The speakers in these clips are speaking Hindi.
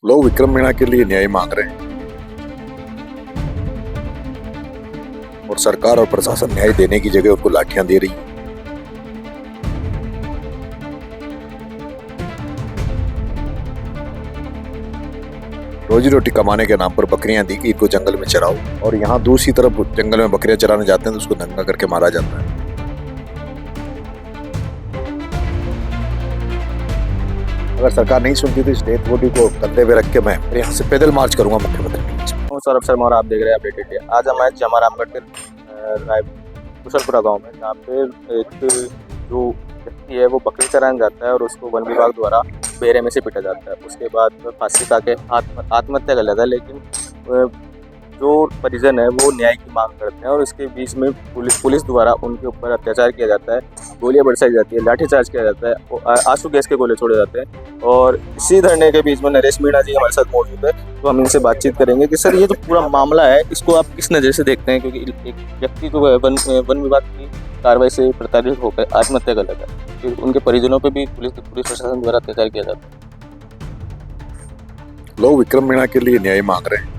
लोग विक्रम मीणा के लिए न्याय मांग रहे हैं और सरकार और प्रशासन न्याय देने की जगह उनको लाठियां दे रही है। रोजी रोटी कमाने के नाम पर बकरियां दी कि इनको जंगल में चराओ, और यहाँ दूसरी तरफ जंगल में बकरियां चराने जाते हैं तो उसको नंगा करके मारा जाता है। अगर सरकार नहीं सुनती तो इस डेथ बॉडी को कंधे पे रख के मैं यहाँ से पैदल मार्च करूंगा मुख्यमंत्री निवास में। हूँ सौरभ शर्मा और आप देख रहे हैं अपडेट इंडिया। आज हम आए जमा रामगढ़ के कुशलपुरा गांव में, जहाँ पे एक जो व्यक्ति है वो बकरी चराने जाता है और उसको वन विभाग द्वारा बेरे में से पीटा जाता है। उसके बाद फांसी खा के आत्महत्या कर लेता है, लेकिन जो परिजन है वो न्याय की मांग करते हैं और इसके बीच में पुलिस द्वारा उनके ऊपर अत्याचार किया जाता है, गोलियां बरसाई जाती है, लाठीचार्ज किया जाता है, आंसू गैस के गोले छोड़े जाते हैं। और इसी धरने के बीच में नरेश मीणा जी हमारे साथ मौजूद है, तो हम इनसे बातचीत करेंगे कि सर ये जो पूरा मामला है इसको आप किस नज़र से देखते हैं, क्योंकि एक व्यक्ति जो वन विभाग की कार्रवाई से प्रताड़ित होकर आत्महत्या कर लेता है, फिर उनके परिजनों पर भी पुलिस प्रशासन द्वारा अत्याचार किया जाता है। लोग विक्रम मीणा के लिए न्याय मांग रहे हैं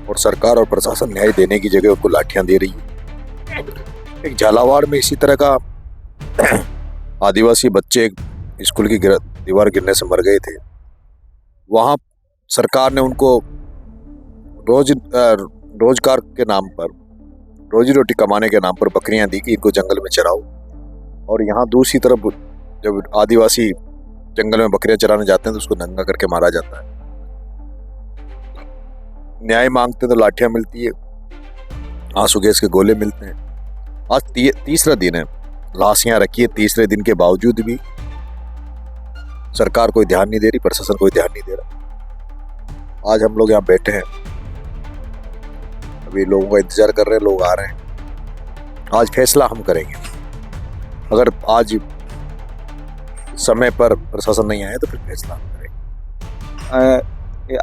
और सरकार और प्रशासन न्याय देने की जगह उनको लाठियां दे रही है। एक झालावाड़ में इसी तरह का आदिवासी बच्चे एक स्कूल की दीवार गिरने से मर गए थे। वहां सरकार ने उनको रोजगार के नाम पर, रोजी रोटी कमाने के नाम पर बकरियां दी कि इनको जंगल में चराओ, और यहाँ दूसरी तरफ जब आदिवासी जंगल में बकरियां चराने जाते हैं तो उसको नंगा करके मारा जाता है। न्याय मांगते तो लाठियां मिलती है, आंसू गैस के गोले मिलते हैं। आज तीसरा दिन है, लाश यहाँ रखी है, तीसरे दिन के बावजूद भी सरकार कोई ध्यान नहीं दे रही, प्रशासन कोई ध्यान नहीं दे रहा। आज हम लोग यहाँ बैठे हैं, अभी लोगों का इंतजार कर रहे हैं, लोग आ रहे हैं। आज फैसला हम करेंगे। अगर आज समय पर प्रशासन नहीं आए तो फिर फैसला हम करेंगे।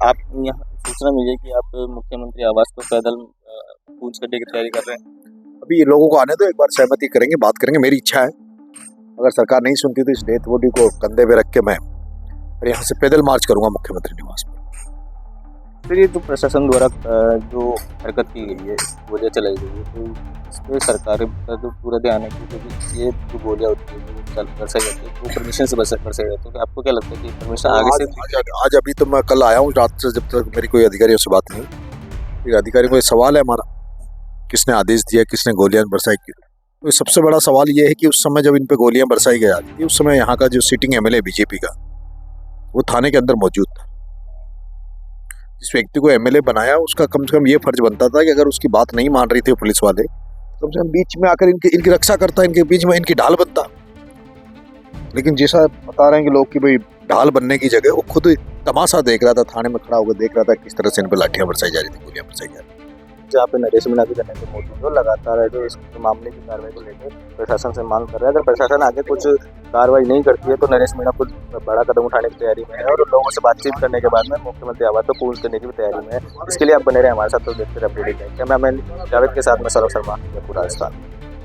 आप यहाँ सूचना मिली कि आप मुख्यमंत्री आवास पर पैदल कूच करने की तैयारी कर रहे हैं। अभी लोगों को आने दो, एक बार सहमति करेंगे, बात करेंगे। मेरी इच्छा है, अगर सरकार नहीं सुनती तो इस डेथ बॉडी को कंधे पे रख के मैं यहाँ से पैदल मार्च करूंगा मुख्यमंत्री निवास में। फिर ये जो प्रशासन द्वारा जो हरकत की गई है, गोलियां चलाई गई है, तो इस पर सरकार का जो पूरा ध्यान है, क्योंकि ये जो गोलियां होती है बरसाई जाती है वो परमिशन से बरसाई जाती है। तो आपको क्या लगता है कि परमिशन आगे से? आज अभी तो मैं कल आया हूँ रात से, जब तक मेरी कोई अधिकारियों से बात नहीं। एक अधिकारी को सवाल है हमारा, किसने आदेश दिया, किसने गोलियां बरसाई की? तो सबसे बड़ा सवाल ये है कि उस समय जब इन पे गोलियां बरसाई गई, उस समय यहाँ का जो सिटिंग एमएलए बीजेपी का, वो थाने के अंदर मौजूद था। जिस व्यक्ति को एमएलए बनाया उसका कम से कम ये फर्ज बनता था कि अगर उसकी बात नहीं मान रही थी पुलिस वाले, कम से कम बीच में आकर इनकी रक्षा करता, इनके बीच में इनकी ढाल बनता। लेकिन जैसा बता रहे हैं कि लोग की भाई ढाल बनने की जगह वो खुद तमाशा देख रहा था, थाने में खड़ा होकर देख रहा था किस तरह से इन पर लाठियां बरसाई जा रही थी, गोलियां बरसाई जा रही थी। जहाँ पे नरेश मीणा भी करने के मौजूद हो, लगातार है जो इस मामले की कार्रवाई को लेकर प्रशासन से मांग कर रहा है। अगर प्रशासन आगे कुछ कार्रवाई नहीं करती है तो नरेश मीणा कुछ बड़ा कदम उठाने की तैयारी में है और लोगों से बातचीत करने के बाद में मुख्यमंत्री आवास को कूच करने की भी तैयारी में है। इसके लिए आप बने रहे हमारे साथ, तो देखते रहे अपडेट। कैमरामैन जावेद के साथ में सौरभ शर्मा, पूरा राजस्थान।